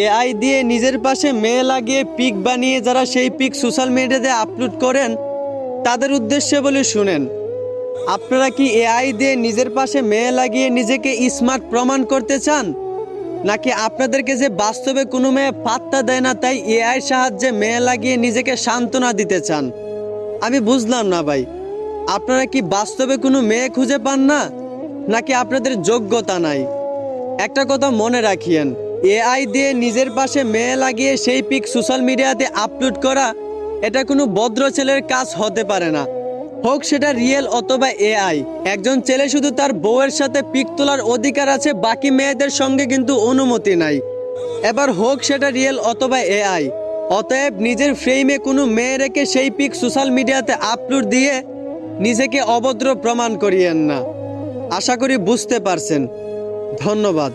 AI দিয়ে নিজের পাশে মেয়ে লাগিয়ে পিক বানিয়ে যারা সেই পিক সোশ্যাল মিডিয়াতে আপলোড করেন তাদের উদ্দেশ্যে বলে শুনেন, আপনারা কি এআই দিয়ে নিজের পাশে মেয়ে লাগিয়ে নিজেকে স্মার্ট প্রমাণ করতে চান, নাকি আপনাদেরকে যে বাস্তবে কোনো মেয়ে পাত্তা দেয় না তাই এআই সাহায্যে মেয়ে লাগিয়ে নিজেকে সান্ত্বনা দিতে চান? আমি বুঝলাম না ভাই, আপনারা কি বাস্তবে কোনো মেয়ে খুঁজে পান না, নাকি আপনাদের যোগ্যতা নাই? একটা কথা মনে রাখিয়েন, এআই দিয়ে নিজের পাশে মেয়ে লাগিয়ে সেই পিক সোশ্যাল মিডিয়াতে আপলোড করা এটা কোনো ভদ্র ছেলের কাজ হতে পারে না, হোক সেটা রিয়েল অথবা এআই। একজন ছেলে শুধু তার বউয়ের সাথে পিক তোলার অধিকার আছে, বাকি মেয়েদের সঙ্গে কিন্তু অনুমতি নাই। এবার হোক সেটা রিয়েল অথবা এআই। অতএব নিজের ফ্রেমে কোনো মেয়ে রেখে সেই পিক সোশ্যাল মিডিয়াতে আপলোড দিয়ে নিজেকে অভদ্র প্রমাণ করিয়েন না। আশা করি বুঝতে পারছেন। ধন্যবাদ।